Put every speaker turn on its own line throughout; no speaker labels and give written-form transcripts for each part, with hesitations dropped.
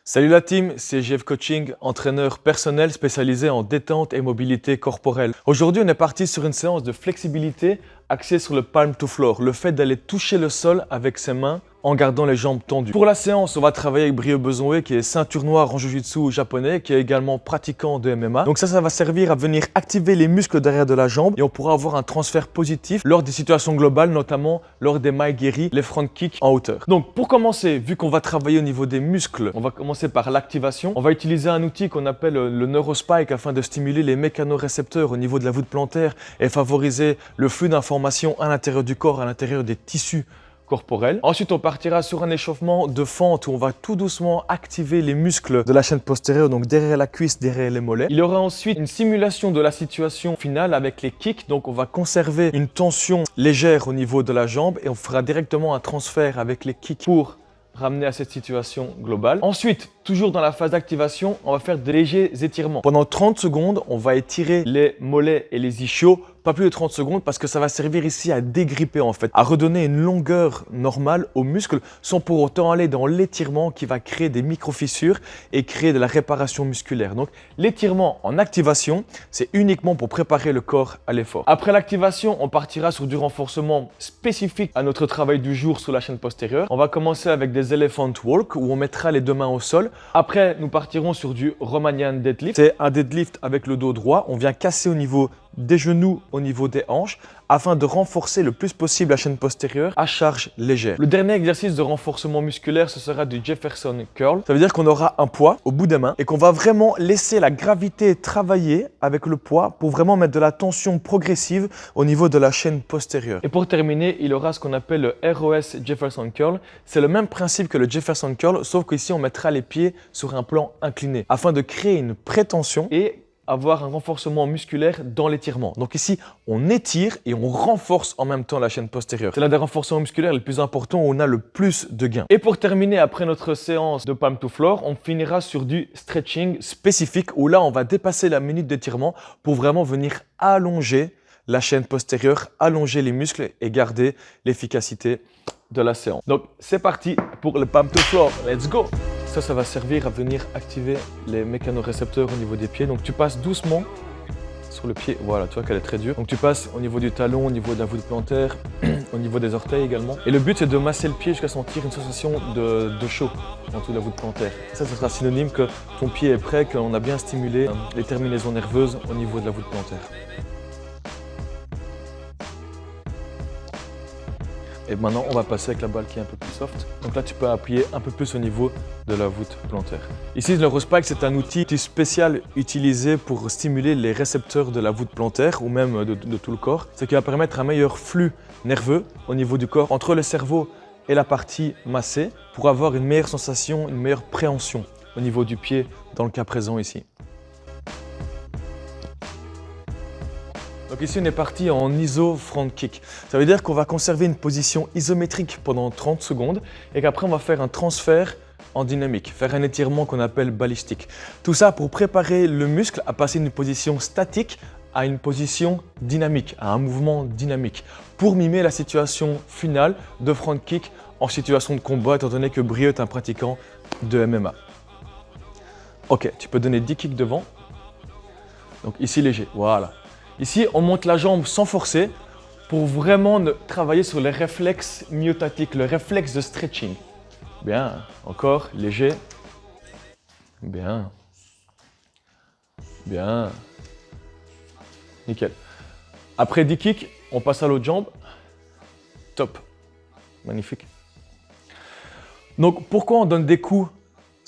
Salut la team, c'est GF Coaching, entraîneur personnel spécialisé en détente et mobilité corporelle. Aujourd'hui, on est parti sur une séance de flexibilité axée sur le palm to floor, le fait d'aller toucher le sol avec ses mains en gardant les jambes tendues. Pour la séance, on va travailler avec Brio Besonwé qui est ceinture noire en Jiu-Jitsu japonais, qui est également pratiquant de MMA. Donc ça va servir à venir activer les muscles derrière de la jambe et on pourra avoir un transfert positif lors des situations globales, notamment lors des maegiri, les front kicks en hauteur. Donc pour commencer, vu qu'on va travailler au niveau des muscles, on va commencer par l'activation. On va utiliser un outil qu'on appelle le Neurospike afin de stimuler les mécanorécepteurs au niveau de la voûte plantaire et favoriser le flux d'informations à l'intérieur du corps, à l'intérieur des tissus corporel. Ensuite, on partira sur un échauffement de fente où on va tout doucement activer les muscles de la chaîne postérieure, donc derrière la cuisse, derrière les mollets. Il y aura ensuite une simulation de la situation finale avec les kicks. Donc, on va conserver une tension légère au niveau de la jambe et on fera directement un transfert avec les kicks pour ramener à cette situation globale. Ensuite, toujours dans la phase d'activation, on va faire de légers étirements. Pendant 30 secondes, on va étirer les mollets et les ischios, pas plus de 30 secondes parce que ça va servir ici à dégripper en fait, à redonner une longueur normale aux muscles sans pour autant aller dans l'étirement qui va créer des micro-fissures et créer de la réparation musculaire. Donc l'étirement en activation, c'est uniquement pour préparer le corps à l'effort. Après l'activation, on partira sur du renforcement spécifique à notre travail du jour sur la chaîne postérieure. On va commencer avec des elephant walk où on mettra les deux mains au sol. Après, nous partirons sur du Romanian deadlift. C'est un deadlift avec le dos droit. On vient casser au niveau des genoux, au niveau des hanches, afin de renforcer le plus possible la chaîne postérieure à charge légère. Le dernier exercice de renforcement musculaire, ce sera du Jefferson Curl. Ça veut dire qu'on aura un poids au bout des mains et qu'on va vraiment laisser la gravité travailler avec le poids pour vraiment mettre de la tension progressive au niveau de la chaîne postérieure. Et pour terminer, il aura ce qu'on appelle le ROS Jefferson Curl. C'est le même principe que le Jefferson Curl, sauf qu'ici on mettra les pieds sur un plan incliné afin de créer une prétention et avoir un renforcement musculaire dans l'étirement. Donc ici, on étire et on renforce en même temps la chaîne postérieure. C'est l'un des renforcements musculaires les plus importants où on a le plus de gains. Et pour terminer, après notre séance de palm to floor, on finira sur du stretching spécifique où là, on va dépasser la minute d'étirement pour vraiment venir allonger la chaîne postérieure, allonger les muscles et garder l'efficacité de la séance. Donc, c'est parti pour le palm to floor. Let's go! Ça va servir à venir activer les mécanorécepteurs au niveau des pieds. Donc tu passes doucement sur le pied, voilà, tu vois qu'elle est très dure. Donc tu passes au niveau du talon, au niveau de la voûte plantaire, au niveau des orteils également. Et le but c'est de masser le pied jusqu'à sentir une sensation de chaud en dessous de la voûte plantaire. Ça sera synonyme que ton pied est prêt, qu'on a bien stimulé les terminaisons nerveuses au niveau de la voûte plantaire. Et maintenant, on va passer avec la balle qui est un peu plus soft. Donc là, tu peux appuyer un peu plus au niveau de la voûte plantaire. Ici, le Neurospike, c'est un outil spécial utilisé pour stimuler les récepteurs de la voûte plantaire ou même de tout le corps. Ce qui va permettre un meilleur flux nerveux au niveau du corps entre le cerveau et la partie massée pour avoir une meilleure sensation, une meilleure préhension au niveau du pied dans le cas présent ici. Donc ici, on est parti en iso front kick. Ça veut dire qu'on va conserver une position isométrique pendant 30 secondes et qu'après, on va faire un transfert en dynamique, faire un étirement qu'on appelle balistique. Tout ça pour préparer le muscle à passer d'une position statique à une position dynamique, à un mouvement dynamique, pour mimer la situation finale de front kick en situation de combat, étant donné que Brio est un pratiquant de MMA. Ok, tu peux donner 10 kicks devant. Donc ici, léger, voilà. Ici, on monte la jambe sans forcer pour vraiment travailler sur les réflexes myotatiques, le réflexe de stretching. Bien, encore, léger. Bien. Bien. Nickel. Après 10 kicks, on passe à l'autre jambe. Top. Magnifique. Donc, pourquoi on donne des coups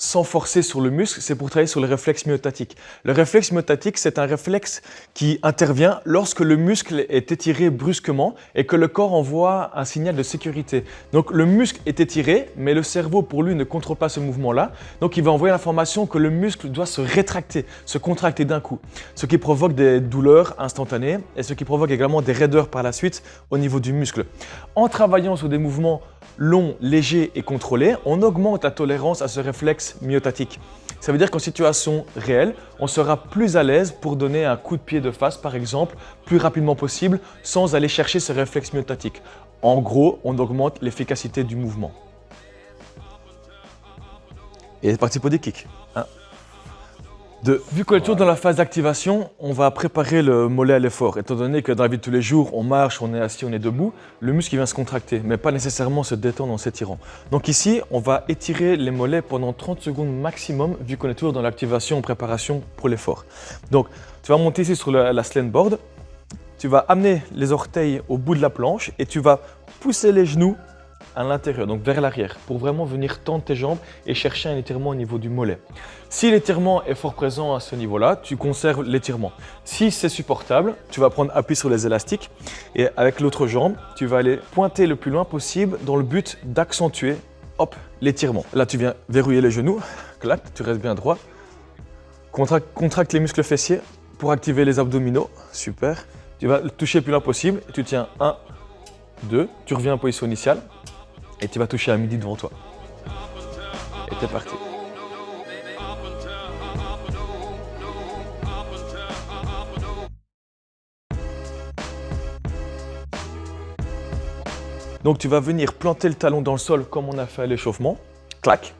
sans forcer sur le muscle? C'est pour travailler sur le réflexe myotatique. Le réflexe myotatique, c'est un réflexe qui intervient lorsque le muscle est étiré brusquement et que le corps envoie un signal de sécurité. Donc le muscle est étiré, mais le cerveau pour lui ne contrôle pas ce mouvement-là. Donc il va envoyer l'information que le muscle doit se rétracter, se contracter d'un coup. Ce qui provoque des douleurs instantanées et ce qui provoque également des raideurs par la suite au niveau du muscle. En travaillant sur des mouvements long, léger et contrôlé, on augmente la tolérance à ce réflexe myotatique. Ça veut dire qu'en situation réelle, on sera plus à l'aise pour donner un coup de pied de face, par exemple, plus rapidement possible, sans aller chercher ce réflexe myotatique. En gros, on augmente l'efficacité du mouvement. Et c'est parti pour des kicks. 1, 2. Vu qu'on est toujours dans la phase d'activation, on va préparer le mollet à l'effort. Étant donné que dans la vie de tous les jours, on marche, on est assis, on est debout, le muscle vient se contracter, mais pas nécessairement se détendre en s'étirant. Donc ici, on va étirer les mollets pendant 30 secondes maximum, vu qu'on est toujours dans l'activation en préparation pour l'effort. Donc, tu vas monter ici sur la slant board, tu vas amener les orteils au bout de la planche et tu vas pousser les genoux à l'intérieur, donc vers l'arrière, pour vraiment venir tendre tes jambes et chercher un étirement au niveau du mollet. Si l'étirement est fort présent à ce niveau-là, tu conserves l'étirement. Si c'est supportable, tu vas prendre appui sur les élastiques et avec l'autre jambe, tu vas aller pointer le plus loin possible dans le but d'accentuer, hop, l'étirement. Là, tu viens verrouiller les genoux, clac, tu restes bien droit. Contracte les muscles fessiers pour activer les abdominaux, super. Tu vas le toucher le plus loin possible et tu tiens 1, 2, tu reviens en position initiale. Et tu vas toucher à midi devant toi. Et t'es parti. Donc tu vas venir planter le talon dans le sol comme on a fait à l'échauffement. Clac.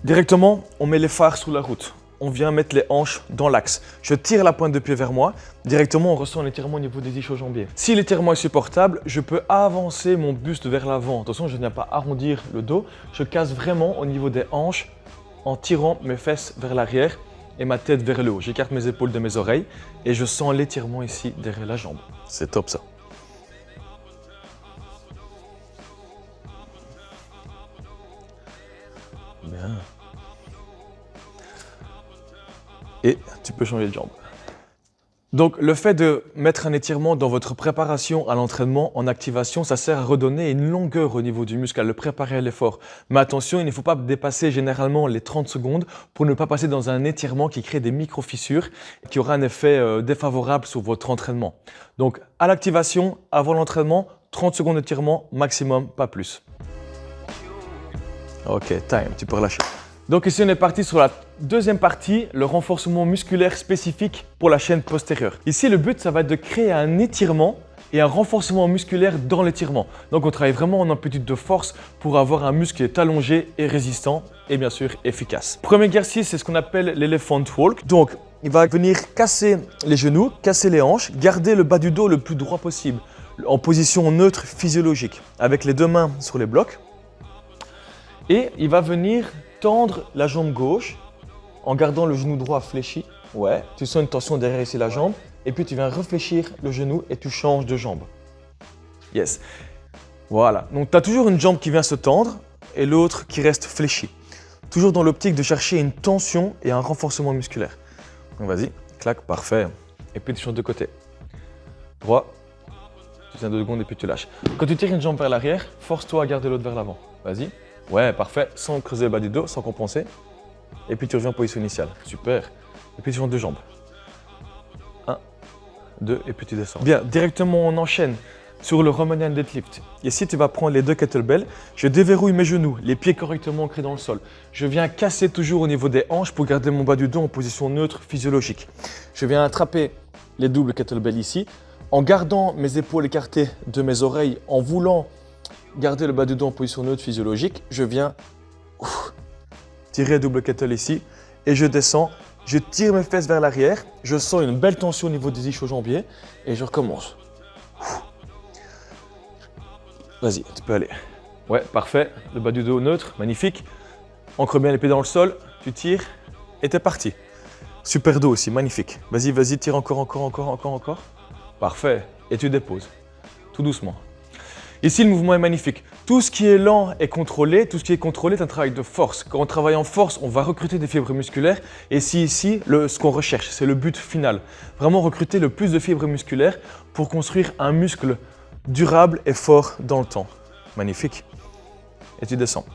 Directement, on met les phares sous la route. On vient mettre les hanches dans l'axe. Je tire la pointe de pied vers moi. Directement, on ressent un étirement au niveau des ischio-jambiers. Si l'étirement est supportable, je peux avancer mon buste vers l'avant. Attention, je ne viens pas arrondir le dos. Je casse vraiment au niveau des hanches en tirant mes fesses vers l'arrière et ma tête vers le haut. J'écarte mes épaules de mes oreilles et je sens l'étirement ici derrière la jambe. C'est top ça. Bien. Et tu peux changer de jambe. Donc le fait de mettre un étirement dans votre préparation à l'entraînement en activation, ça sert à redonner une longueur au niveau du muscle, à le préparer à l'effort. Mais attention, il ne faut pas dépasser généralement les 30 secondes pour ne pas passer dans un étirement qui crée des micro-fissures et qui aura un effet défavorable sur votre entraînement. Donc à l'activation, avant l'entraînement, 30 secondes d'étirement maximum, pas plus. Ok, time, tu peux relâcher. Donc ici, on est parti sur la deuxième partie, le renforcement musculaire spécifique pour la chaîne postérieure. Ici, le but, ça va être de créer un étirement et un renforcement musculaire dans l'étirement. Donc on travaille vraiment en amplitude de force pour avoir un muscle qui est allongé et résistant et bien sûr efficace. Premier exercice, c'est ce qu'on appelle l'elephant walk. Donc il va venir casser les genoux, casser les hanches, garder le bas du dos le plus droit possible en position neutre physiologique avec les deux mains sur les blocs. Et il va venir tendre la jambe gauche en gardant le genou droit fléchi. Ouais, tu sens une tension derrière ici la jambe. Et puis tu viens réfléchir le genou et tu changes de jambe. Yes. Voilà. Donc tu as toujours une jambe qui vient se tendre et l'autre qui reste fléchie. Toujours dans l'optique de chercher une tension et un renforcement musculaire. Donc vas-y, clac, parfait. Et puis tu changes de côté. Droit. Tu tiens 2 secondes et puis tu lâches. Quand tu tires une jambe vers l'arrière, force-toi à garder l'autre vers l'avant. Vas-y. Ouais, parfait, sans creuser le bas du dos, sans compenser. Et puis tu reviens en position initiale. Super. Et puis tu changes de jambe. 1, 2, et puis tu descends. Bien, directement on enchaîne sur le Romanian deadlift. Ici, tu vas prendre les 2 kettlebells. Je déverrouille mes genoux, les pieds correctement ancrés dans le sol. Je viens casser toujours au niveau des hanches pour garder mon bas du dos en position neutre physiologique. Je viens attraper les doubles kettlebells ici, en gardant mes épaules écartées de mes oreilles, en voulant garder le bas du dos en position neutre physiologique, je viens tirer double kettle ici et je descends. Je tire mes fesses vers l'arrière, je sens une belle tension au niveau des ischio-jambiers et je recommence. Vas-y, tu peux aller. Ouais, parfait. Le bas du dos neutre, magnifique. Ancre bien les pieds dans le sol, tu tires et t'es parti. Super dos aussi, magnifique. Vas-y, vas-y, tire encore. Parfait. Et tu déposes, tout doucement. Ici, le mouvement est magnifique. Tout ce qui est lent est contrôlé. Tout ce qui est contrôlé est un travail de force. Quand on travaille en force, on va recruter des fibres musculaires. Et ici, ce qu'on recherche, c'est le but final. Vraiment recruter le plus de fibres musculaires pour construire un muscle durable et fort dans le temps. Magnifique. Et tu descends.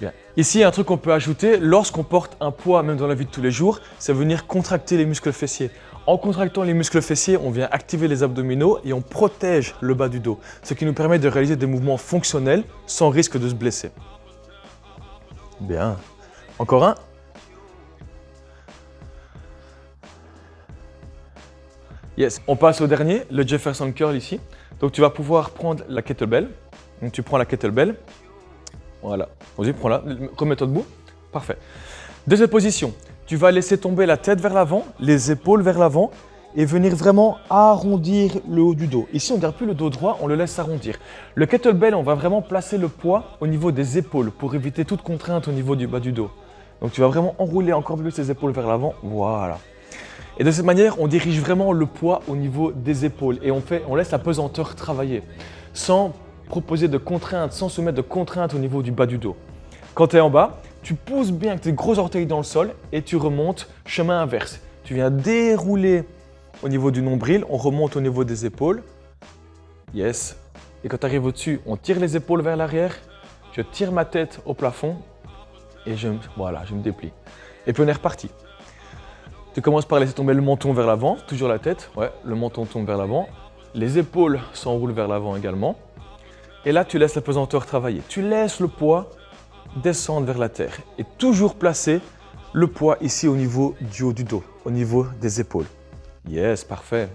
Bien. Ici, un truc qu'on peut ajouter, lorsqu'on porte un poids, même dans la vie de tous les jours, c'est venir contracter les muscles fessiers. En contractant les muscles fessiers, on vient activer les abdominaux et on protège le bas du dos, ce qui nous permet de réaliser des mouvements fonctionnels sans risque de se blesser. Bien. Encore un. Yes. On passe au dernier, le Jefferson Curl ici. Donc tu vas pouvoir prendre la kettlebell. Donc tu prends la kettlebell, Voilà. Vas-y, prends-la. Remets-toi debout. Parfait. Deuxième position. Tu vas laisser tomber la tête vers l'avant, les épaules vers l'avant et venir vraiment arrondir le haut du dos. Ici, on ne garde plus le dos droit, on le laisse s'arrondir. Le kettlebell, on va vraiment placer le poids au niveau des épaules pour éviter toute contrainte au niveau du bas du dos. Donc, tu vas vraiment enrouler encore plus les épaules vers l'avant. Voilà. Et de cette manière, on dirige vraiment le poids au niveau des épaules et on laisse la pesanteur travailler sans proposer de contraintes, sans se mettre de contraintes au niveau du bas du dos. Quand tu es en bas, tu pousses bien avec tes gros orteils dans le sol et tu remontes chemin inverse. Tu viens dérouler au niveau du nombril, on remonte au niveau des épaules. Yes. Et quand tu arrives au-dessus, on tire les épaules vers l'arrière. Je tire ma tête au plafond et voilà, je me déplie. Et puis on est reparti. Tu commences par laisser tomber le menton vers l'avant, toujours la tête. Ouais, le menton tombe vers l'avant. Les épaules s'enroulent vers l'avant également. Et là, tu laisses la pesanteur travailler. Tu laisses le poids descendre vers la terre et toujours placer le poids ici au niveau du haut du dos, au niveau des épaules. Yes, parfait.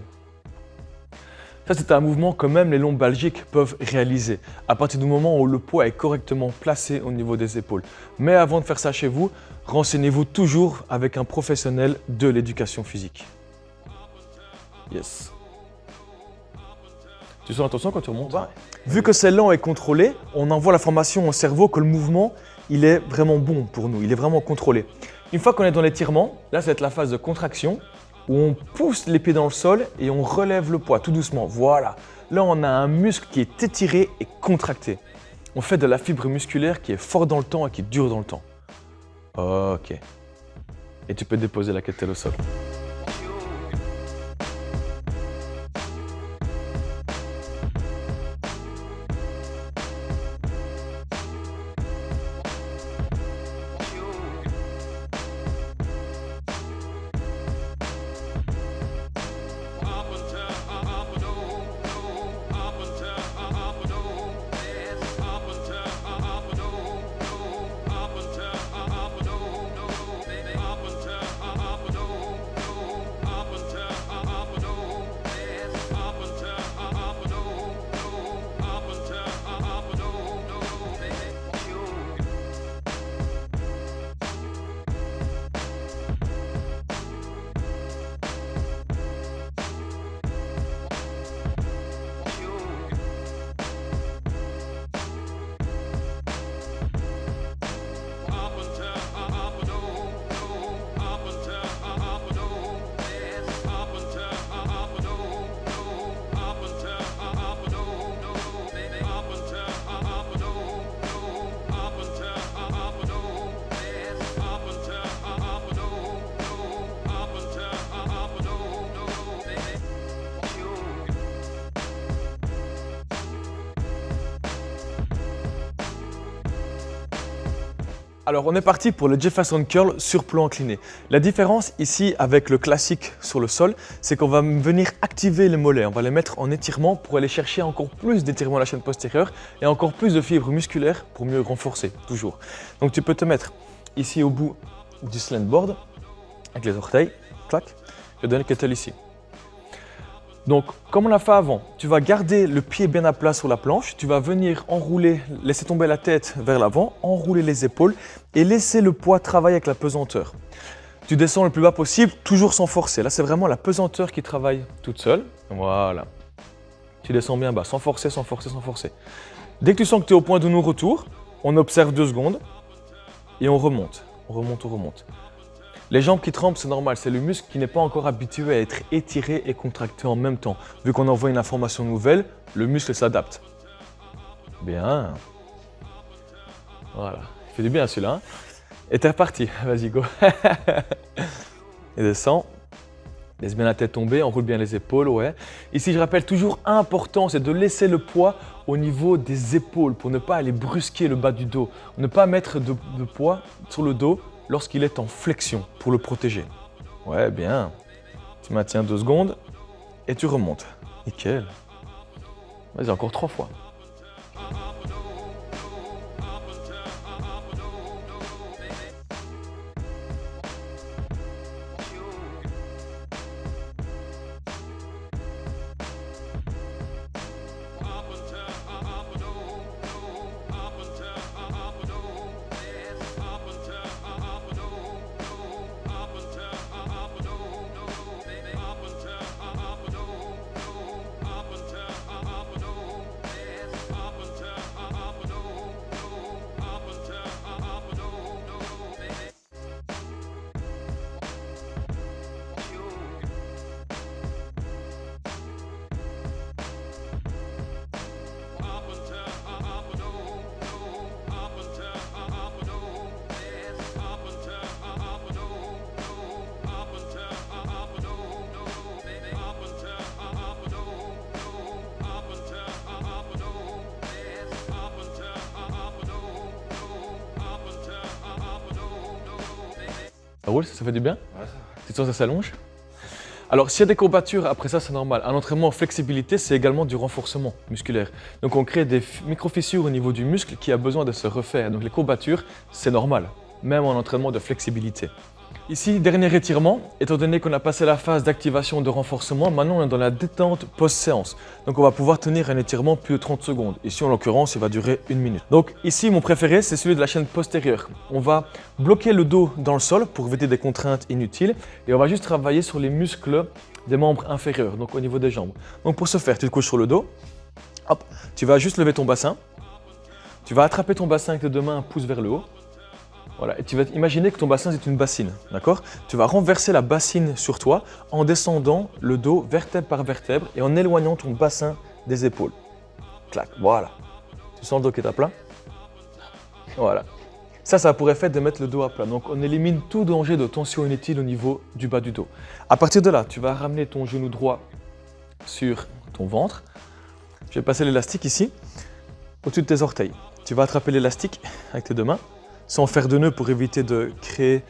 Ça, c'est un mouvement que même les lombalgiques peuvent réaliser à partir du moment où le poids est correctement placé au niveau des épaules. Mais avant de faire ça chez vous, renseignez-vous toujours avec un professionnel de l'éducation physique. Yes. Tu sens l'attention quand tu remontes? Vu que c'est lent et contrôlé, on envoie l'information au cerveau que le mouvement, il est vraiment bon pour nous, il est vraiment contrôlé. Une fois qu'on est dans l'étirement, là, ça va être la phase de contraction où on pousse les pieds dans le sol et on relève le poids tout doucement. Voilà. Là, on a un muscle qui est étiré et contracté. On fait de la fibre musculaire qui est forte dans le temps et qui dure dans le temps. Ok. Et tu peux déposer la kettlebell au sol. Alors on est parti pour le Jefferson Curl sur plan incliné. La différence ici avec le classique sur le sol, c'est qu'on va venir activer les mollets. On va les mettre en étirement pour aller chercher encore plus d'étirement à la chaîne postérieure et encore plus de fibres musculaires pour mieux renforcer, toujours. Donc tu peux te mettre ici au bout du slant board avec les orteils, clac, je donne le kettle ici. Donc, comme on l'a fait avant, tu vas garder le pied bien à plat sur la planche, tu vas venir enrouler, laisser tomber la tête vers l'avant, enrouler les épaules et laisser le poids travailler avec la pesanteur. Tu descends le plus bas possible, toujours sans forcer. Là, c'est vraiment la pesanteur qui travaille toute seule. Voilà. Tu descends bien bas, sans forcer, sans forcer, sans forcer. Dès que tu sens que tu es au point de non-retour, on observe 2 secondes et on remonte. On remonte, on remonte. Les jambes qui tremblent, c'est normal, c'est le muscle qui n'est pas encore habitué à être étiré et contracté en même temps. Vu qu'on envoie une information nouvelle, le muscle s'adapte. Bien. Voilà, il fait du bien celui-là. Hein. Et t'es reparti, vas-y, go. Et descends. Laisse bien la tête tomber, enroule bien les épaules, ouais. Ici, je rappelle, toujours important, c'est de laisser le poids au niveau des épaules pour ne pas aller brusquer le bas du dos. Ne pas mettre de poids sur le dos lorsqu'il est en flexion pour le protéger. Ouais, bien. Tu maintiens 2 secondes et tu remontes. Nickel. Vas-y, encore 3 fois. Ça roule, ça fait du bien?
Ouais, ça.
Tu sens que ça s'allonge? Alors, s'il y a des courbatures, après ça, c'est normal. Un entraînement en flexibilité, c'est également du renforcement musculaire. Donc, on crée des micro-fissures au niveau du muscle qui a besoin de se refaire. Donc, les courbatures, c'est normal, même en entraînement de flexibilité. Ici, dernier étirement. Étant donné qu'on a passé la phase d'activation de renforcement, maintenant on est dans la détente post-séance. Donc, on va pouvoir tenir un étirement plus de 30 secondes. Ici, en l'occurrence, il va durer 1 minute. Donc, ici, mon préféré, c'est celui de la chaîne postérieure. On va bloquer le dos dans le sol pour éviter des contraintes inutiles et on va juste travailler sur les muscles des membres inférieurs, donc au niveau des jambes. Donc, pour ce faire, tu te couches sur le dos. Hop, tu vas juste lever ton bassin. Tu vas attraper ton bassin avec tes deux mains, un pouce vers le haut. Voilà, et tu vas imaginer que ton bassin c'est une bassine, d'accord? Tu vas renverser la bassine sur toi en descendant le dos vertèbre par vertèbre et en éloignant ton bassin des épaules. Clac, voilà. Tu sens le dos qui est à plat? Voilà. Ça a pour effet de mettre le dos à plat. Donc on élimine tout danger de tension inutile au niveau du bas du dos. À partir de là, tu vas ramener ton genou droit sur ton ventre. Je vais passer l'élastique ici, au-dessus de tes orteils. Tu vas attraper l'élastique avec tes deux mains, sans faire de nœud pour éviter de créer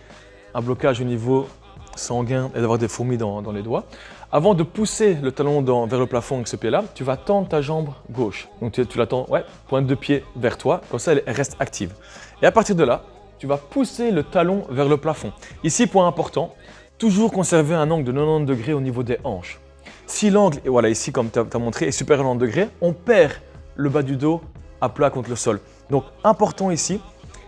un blocage au niveau sanguin et d'avoir des fourmis dans les doigts. Avant de pousser le talon vers le plafond avec ce pied-là, tu vas tendre ta jambe gauche. Donc tu la tends, ouais, pointe de pied vers toi, comme ça elle reste active. Et à partir de là, tu vas pousser le talon vers le plafond. Ici, point important, toujours conserver un angle de 90 degrés au niveau des hanches. Si l'angle, et voilà ici comme tu as montré, est supérieur à 90 degrés, on perd le bas du dos à plat contre le sol. Donc important ici,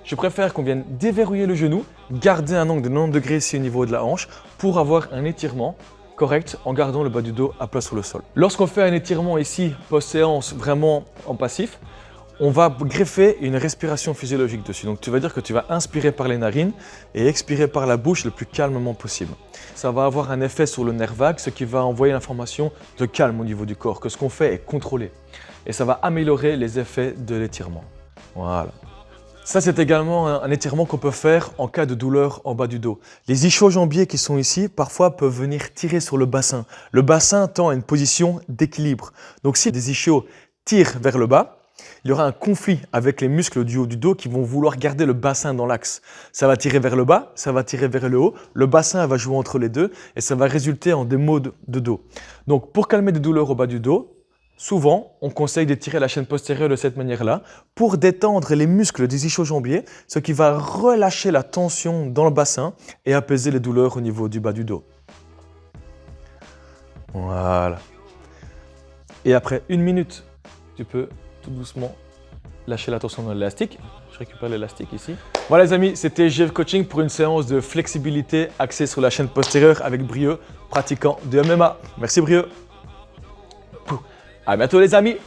je préfère qu'on vienne déverrouiller le genou, garder un angle de 90 degrés ici au niveau de la hanche pour avoir un étirement correct en gardant le bas du dos à plat sur le sol. Lorsqu'on fait un étirement ici, post-séance, vraiment en passif, on va greffer une respiration physiologique dessus. Donc tu vas dire que tu vas inspirer par les narines et expirer par la bouche le plus calmement possible. Ça va avoir un effet sur le nerf vague, ce qui va envoyer l'information de calme au niveau du corps, que ce qu'on fait est contrôlé. Et ça va améliorer les effets de l'étirement. Voilà. Ça, c'est également un étirement qu'on peut faire en cas de douleur en bas du dos. Les ischio-jambiers qui sont ici, parfois peuvent venir tirer sur le bassin. Le bassin tend à une position d'équilibre. Donc, si les ischios tirent vers le bas, il y aura un conflit avec les muscles du haut du dos qui vont vouloir garder le bassin dans l'axe. Ça va tirer vers le bas, ça va tirer vers le haut, le bassin va jouer entre les deux et ça va résulter en des maux de dos. Donc, pour calmer des douleurs au bas du dos, souvent, on conseille d'étirer la chaîne postérieure de cette manière-là pour détendre les muscles des ischio-jambiers, ce qui va relâcher la tension dans le bassin et apaiser les douleurs au niveau du bas du dos. Voilà. Et après 1 minute, tu peux tout doucement lâcher la tension dans l'élastique. Je récupère l'élastique ici. Voilà les amis, c'était GF Coaching pour une séance de flexibilité axée sur la chaîne postérieure avec Brieux, pratiquant de MMA. Merci Brieux. À bientôt les amis.